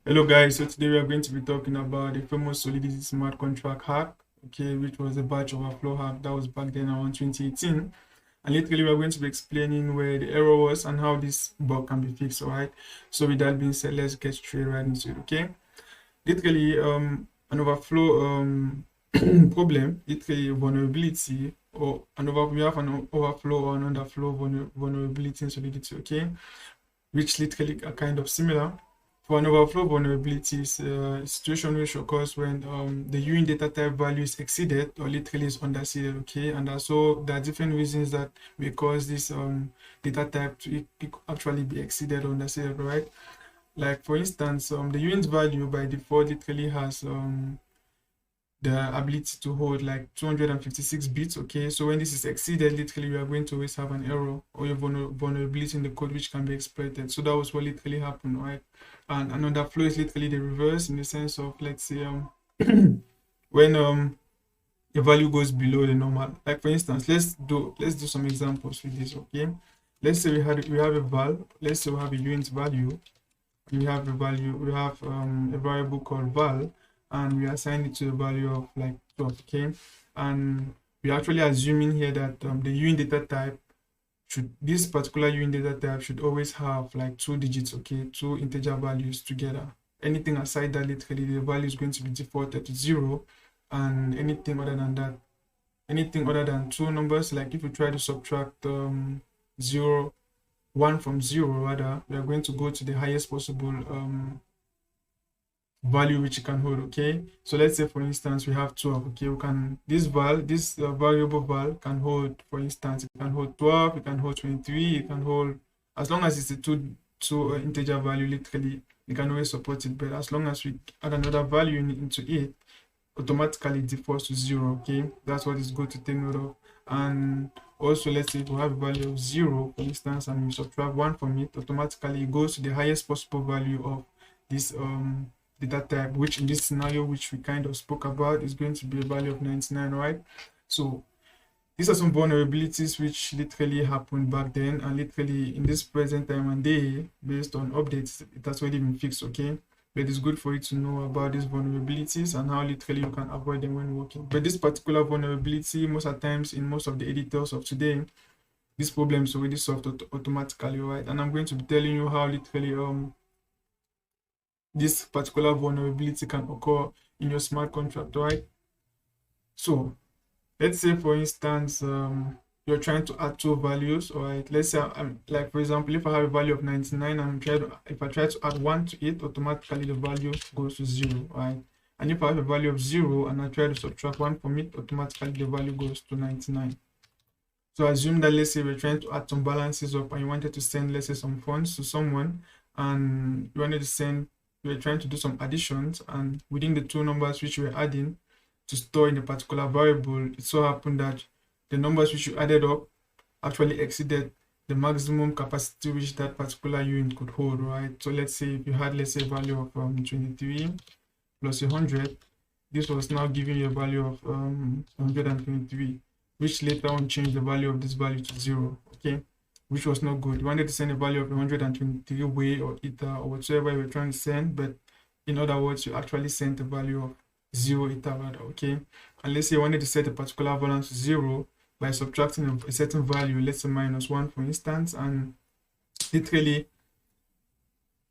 Hello guys, so today we are going to be talking about the famous solidity smart contract hack, okay, which was a batch overflow hack that was back then around 2018. And literally we are going to be explaining where the error was and how this bug can be fixed, all right? So with that being said, let's get straight right into it, okay? Literally, an overflow problem, literally vulnerability, we have an overflow or an underflow vulnerability in solidity, okay? Which literally are kind of similar. For an overflow vulnerability is a situation which occurs when the Ewing data type value is exceeded or literally is underseeded, okay? And also there are different reasons that may cause this data type to actually be exceeded or underseeded, right? Like for instance, the Ewing's value by default literally has the ability to hold like 256 bits, okay? So when this is exceeded, literally we are going to always have an error or a vulnerability in the code which can be exploited. So that was what literally happened, right? And another flow is literally the reverse in the sense of, let's say, when the value goes below the normal. Like for instance, let's do some examples with this, okay? Let's say we have a val. Let's say we have a unit value. We have a variable called val, and we assign it to the value of like 12, okay? And we're actually assuming here that the unit data type this particular Ewing data type should always have like 2 digits, okay, 2 integer values together. Anything aside that, literally the value is going to be defaulted to 0, and anything other than that, anything other than two numbers, like if we try to subtract 0 1 from 0, rather, we are going to go to the highest possible value which you can hold, okay? So let's say for instance we have 12, okay? We can this variable val can hold, for instance, it can hold 12, it can hold 23, it can hold, as long as it's a two integer value, literally you can always support it. But as long as we add another value into it, automatically it defaults to 0, okay? That's what is good to take note of. And also, let's say if we have a value of 0, for instance, and we subtract 1 from it, automatically it goes to the highest possible value of this data type, which in this scenario which we kind of spoke about is going to be a value of 99, right? So these are some vulnerabilities which literally happened back then, and literally in this present time and day, based on updates, it has already been fixed, okay? But it's good for you to know about these vulnerabilities and how literally you can avoid them when working. But this particular vulnerability, most of the times in most of the editors of today, this problem is already solved automatically, right? And I'm going to be telling you how literally this particular vulnerability can occur in your smart contract, right? So let's say for instance you're trying to add two values, all right? Let's say like for example, if I have a value of 99 and if I try to add 1 to it, automatically the value goes to 0, right? And if I have a value of 0 and I try to subtract 1 from it, automatically the value goes to 99. So assume that, let's say we're trying to add some balances up and you wanted to send, let's say, some funds to someone, and we're trying to do some additions, and within the two numbers which we're adding to store in a particular variable, it so happened that the numbers which you added up actually exceeded the maximum capacity which that particular unit could hold, right? So let's say if you had, let's say, a value of 23 plus 100, this was now giving you a value of 123, which later on changed the value of this value to 0, okay? Which was not good. You wanted to send a value of 123 way or ether or whatever you were trying to send, but in other words, you actually sent a value of 0 ether rather, okay? And let's say you wanted to set a particular balance to 0 by subtracting a certain value, let's say -1 for instance, and literally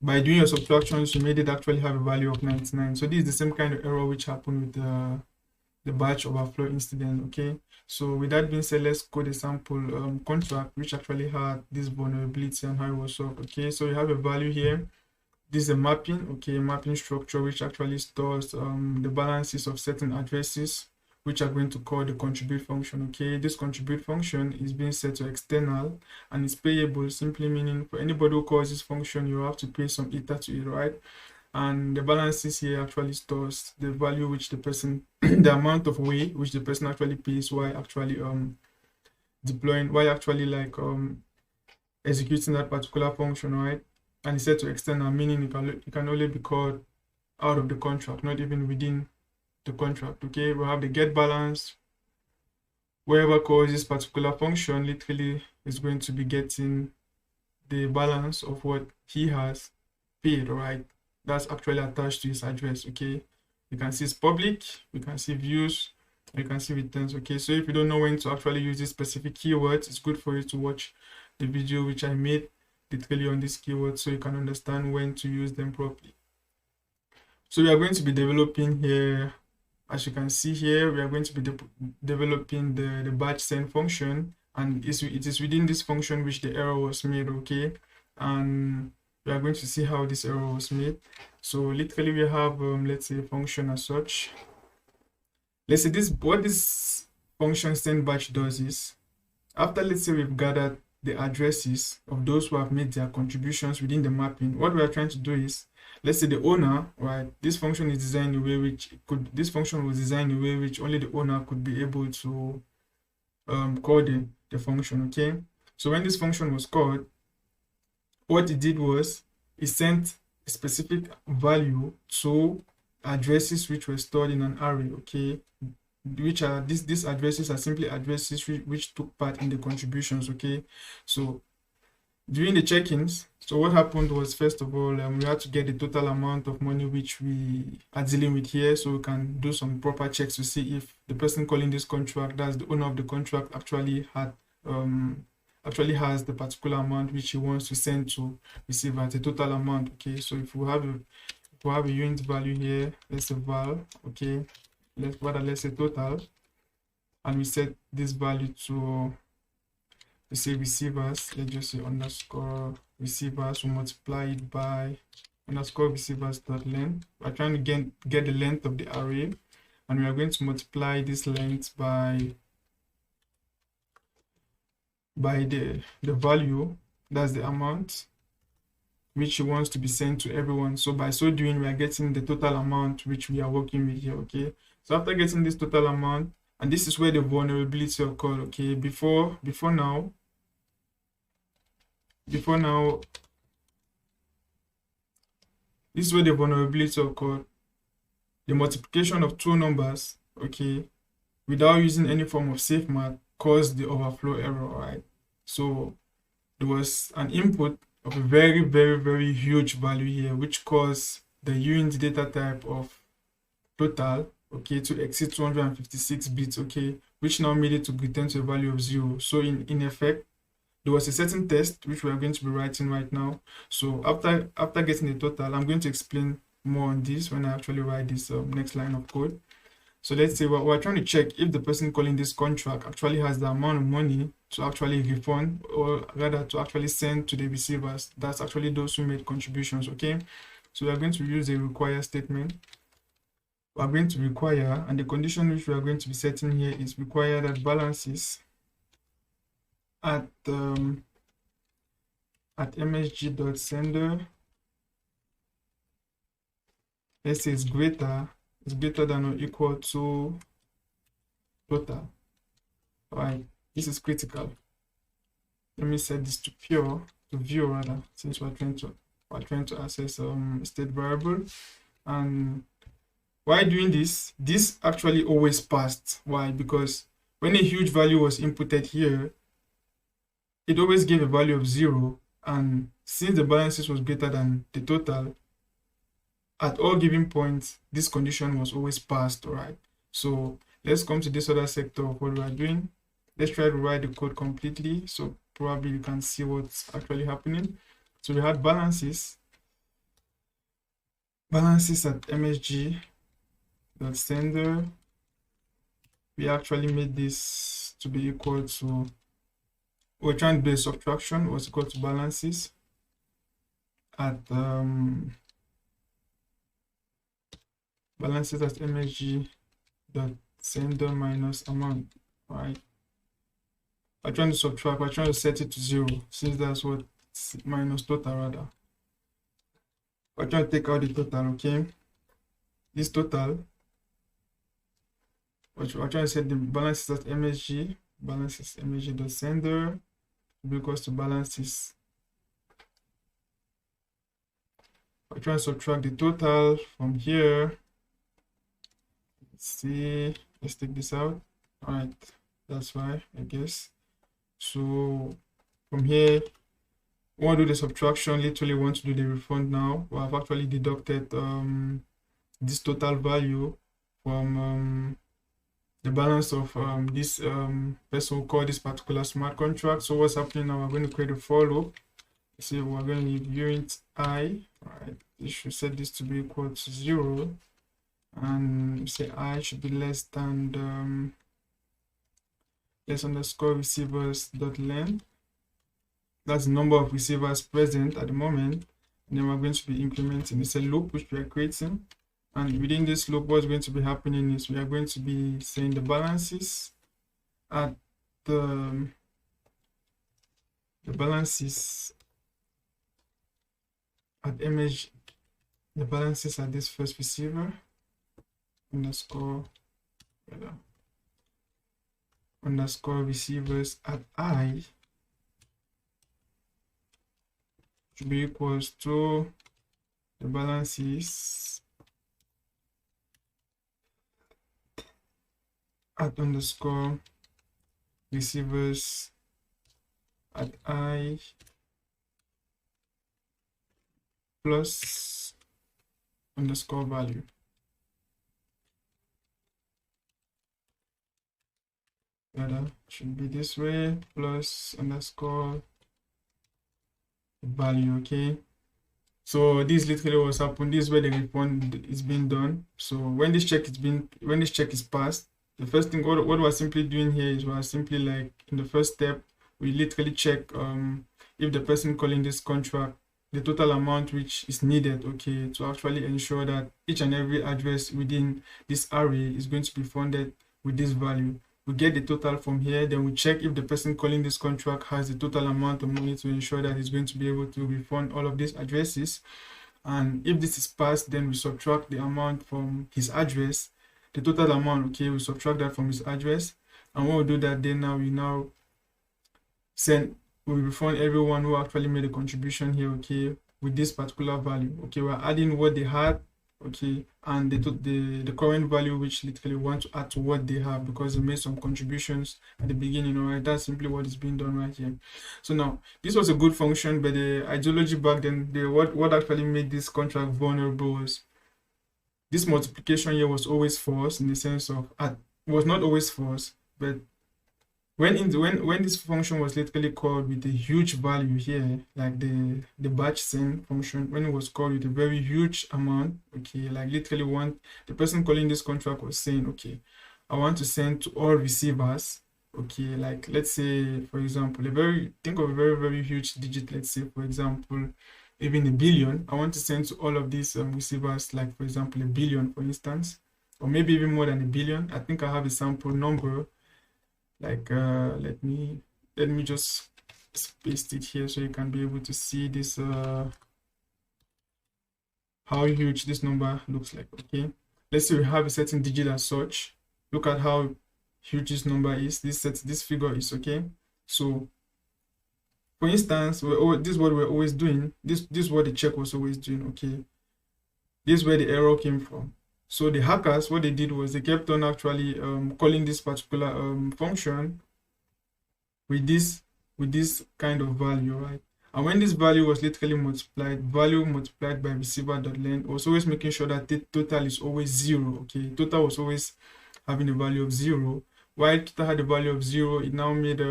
by doing your subtractions, you made it actually have a value of 99. So this is the same kind of error which happened with the batch overflow incident, okay? So with that being said, let's code a sample contract which actually had this vulnerability and how it was solved, okay? So you have a value here. This is a mapping, okay, mapping structure which actually stores the balances of certain addresses which are going to call the contribute function, okay? This contribute function is being set to external and it's payable, simply meaning for anybody who calls this function, you have to pay some ether to it, right? And the balances here actually stores the value which the person, the amount of weight which the person actually pays while actually deploying, while actually like executing that particular function, right? And it's set to external, meaning it can only be called out of the contract, not even within the contract, okay? We have the get balance. Whoever calls this particular function literally is going to be getting the balance of what he has paid, right? that's actually attached to his address. Okay, you can see it's public, we can see views, you can see returns. Okay, so if you don't know when to actually use this specific keywords, it's good for you to watch the video which I made literally on this keyword so you can understand when to use them properly. So we are going to be developing here, as you can see here, we are going to be developing the batch send function, and it is within this function which the error was made. Okay, and we are going to see how this error was made. So literally we have let's say a function as such. Let's say what this function send batch does is, after let's say we've gathered the addresses of those who have made their contributions within the mapping, what we are trying to do is, let's say the owner, right? This function is designed in a way which this function was designed in a way which only the owner could be able to call the function. Okay, so when this function was called, what it did was it sent a specific value to addresses which were stored in an array. Okay, which are these addresses are simply addresses which took part in the contributions. Okay, so during the check-ins, so what happened was, first of all, we had to get the total amount of money which we are dealing with here, so we can do some proper checks to see if the person calling this contract, that's the owner of the contract, actually has the particular amount which he wants to send to receiver at a total amount. Okay, so if we have a unit value here, let's say val, okay, let's say total, and we set this value to, we say receivers, let's just say underscore receivers, we multiply it by underscore receivers dot length. We're trying to get the length of the array, and we are going to multiply this length by the value, that's the amount which he wants to be sent to everyone. So by so doing, we are getting the total amount which we are working with here. Okay, so after getting this total amount, and this is where the vulnerability occurred. Okay, before now, this is where the vulnerability occurred. The multiplication of two numbers, okay, without using any form of safe math, caused the overflow error, right? So there was an input of a very, very, very huge value here, which caused the unit data type of total, okay, to exceed 256 bits, okay, which now made it to return to a value of 0. So in effect, there was a certain test which we are going to be writing right now. So after getting the total, I'm going to explain more on this when I actually write this next line of code. So let's say we're trying to check if the person calling this contract actually has the amount of money to actually refund, or rather to actually send to the receivers. That's actually those who made contributions. Okay, so we are going to use a require statement. We are going to require, and the condition which we are going to be setting here is require that balances at msg.sender, let's say it's greater than or equal to total. All right, this is critical. Let me set this to view rather, since we're trying to access a state variable. And why doing this? This actually always passed. Why? Because when a huge value was inputted here, it always gave a value of 0, and since the balances was greater than the total, at all given points, this condition was always passed. All right, so let's come to this other sector of what we are doing. Let's try to write the code completely, so probably you can see what's actually happening. So we had balances at msg.sender. We actually made this to be equal to, we're trying to do a subtraction, was equal to balances at msg.sender minus amount. All right, I'm trying to subtract, we're trying to set it to 0, since that's what minus total rather. We're trying to take out the total. Okay, this total, we're trying to set the balances at msg.sender equals to balances. I try to subtract the total from here. Let's see, let's take this out. All right, that's why, I guess. So from here, want to do the subtraction, literally want to do the refund now. We have actually deducted this total value from the balance of this person who called this particular smart contract. So what's happening now? We're going to create a for loop. So we're going to give unit I. All right, you should set this to be equal to 0, and say I should be less than less underscore receivers dot length. That's the number of receivers present at the moment. And then we're going to be implementing it's a loop which we are creating. And within this loop, what's going to be happening is we are going to be saying the balances at the balances at image, the balances at this first receiver underscore receivers at I should be equals to the balances at underscore receivers at I plus underscore value. That should be this way, plus underscore value. Okay, so this literally what's happened. This is where the refund is being done. So when this check is passed, the first thing what we're simply doing here is we're simply like in the first step, we literally check if the person calling this contract, the total amount which is needed, okay, to actually ensure that each and every address within this array is going to be funded with this value. We get the total from here, then we check if the person calling this contract has the total amount of money to ensure that he's going to be able to refund all of these addresses. And if this is passed, then we subtract the amount from his address, the total amount, okay, we subtract that from his address. And when we do that, then now we we refund everyone who actually made a contribution here, okay, with this particular value. Okay, we're adding what they had, okay, and the current value which literally want to add to what they have because they made some contributions at the beginning. All right, that's simply what is being done right here. So now this was a good function, but the ideology back then, what actually made this contract vulnerable was this multiplication here was always false, in the sense of was not always false, but when this function was literally called with a huge value here, like the batch send function, when it was called with a very huge amount, okay, like literally the person calling this contract was saying, okay, I want to send to all receivers, okay, like let's say for example think of a very, very huge digit, let's say for example even 1 billion. I want to send to all of these receivers, like for example 1 billion for instance, or maybe even more than 1 billion. I think I have a sample number, like let me just paste it here so you can be able to see this how huge this number looks like. Okay, let's say we have a certain digit as such. Look at how huge this number is, this figure is. Okay, so for instance, this is what we're always doing, this is what the check was always doing. Okay, this is where the error came from. So the hackers, what they did was they kept on actually calling this particular function with this kind of value, right? And when this value was literally value multiplied by receiver.length, was always making sure that the total is always 0. Okay, total was always having a value of 0. While total had a value of 0, it now made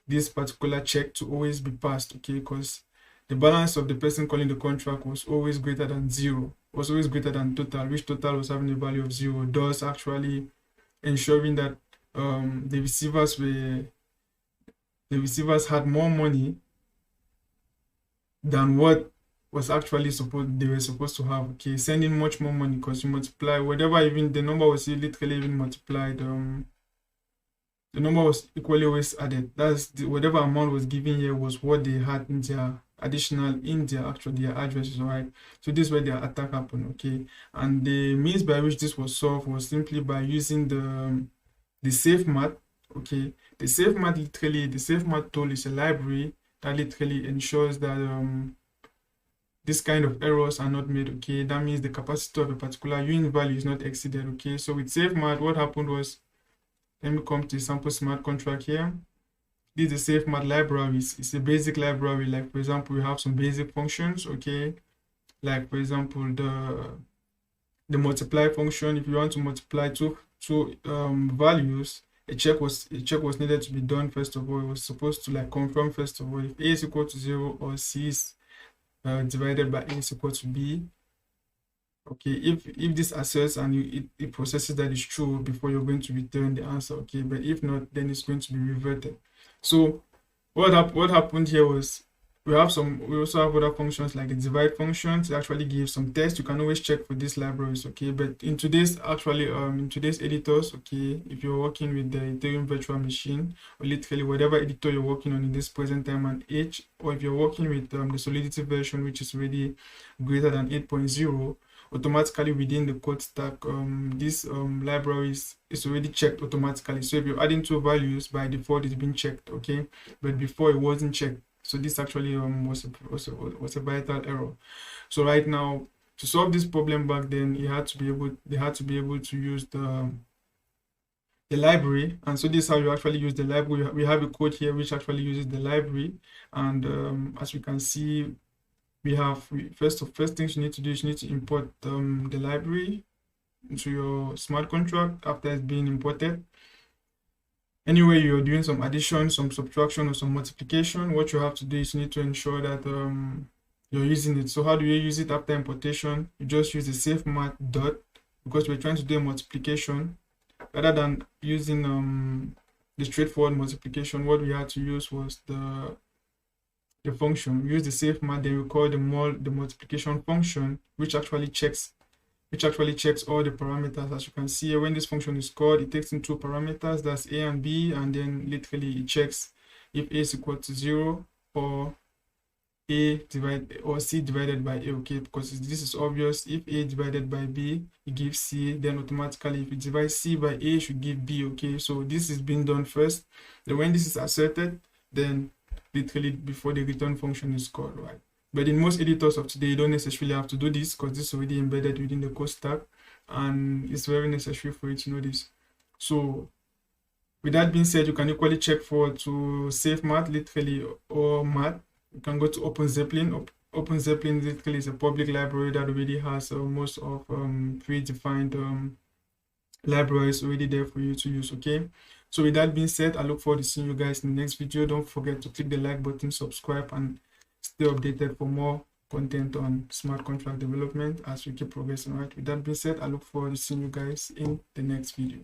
this particular check to always be passed, okay, because the balance of the person calling the contract was always greater than 0, was always greater than total, which total was having a value of 0, thus actually ensuring that the receivers had more money than what was actually they were supposed to have. Okay, sending much more money because you multiply whatever, even the number was literally even multiplied. The number was equally always added. That's whatever amount was given here was what they had in their additional in their addresses. All right, so this is where their attack happened. Okay, and the means by which this was solved was simply by using the safe math. Okay, the safe math tool is a library that literally ensures that this kind of errors are not made. Okay, that means the capacity of a particular unit value is not exceeded. Okay, so with safe math, what happened was, let me come to sample smart contract here. this is a safe math library. It's a basic library. Like for example, we have some basic functions, okay? Like for example, the multiply function. If you want to multiply two values, a check was needed to be done. First of all, it was supposed to like confirm first of all if a is equal to 0 or c is divided by a is equal to b. Okay, if this asserts and it processes that is true before you're going to return the answer, okay, but if not, then it's going to be reverted. So what happened here was we also have other functions like the divide function to actually give some tests. You can always check for these libraries, okay, but in today's editors, okay, if you're working with the Ethereum virtual machine or literally whatever editor you're working on in this present time and age, or if you're working with the Solidity version, which is already greater than 8.0, automatically within the code stack, this libraries is already checked automatically. So if you're adding two values, by default it's been checked, okay, but before it wasn't checked. So this actually was a vital error. So right now, to solve this problem back then, they had to be able to use the library. And so this is how you actually use the library. We have a code here which actually uses the library, and as you can see, first things you need to do is you need to import the library into your smart contract. After it's being imported, anyway you're doing some addition, some subtraction, or some multiplication, what you have to do is you need to ensure that you're using it. So how do you use it after importation? You just use the safe math dot, because we're trying to do a multiplication rather than using the straightforward multiplication. What we had to use was the function. We use the safe math, then we call the multiplication function, which actually checks all the parameters. As you can see, when this function is called, it takes in two parameters, that's a and b, and then literally it checks if a is equal to 0 or c divided by a, okay, because this is obvious. If a divided by b, it gives c, then automatically if you divide c by a, it should give b, okay. So this is being done first, then when this is asserted, then literally before the return function is called, right? But in most editors of today, you don't necessarily have to do this because this is already embedded within the code stack, and it's very necessary for you to know this. So with that being said, you can equally check to safe math literally or math. You can go to OpenZeppelin. OpenZeppelin literally is a public library that already has most of predefined libraries already there for you to use, okay. So with that being said, I look forward to seeing you guys in the next video. Don't forget to click the like button, subscribe, and stay updated for more content on smart contract development as we keep progressing, right? With that being said, I look forward to seeing you guys in the next video.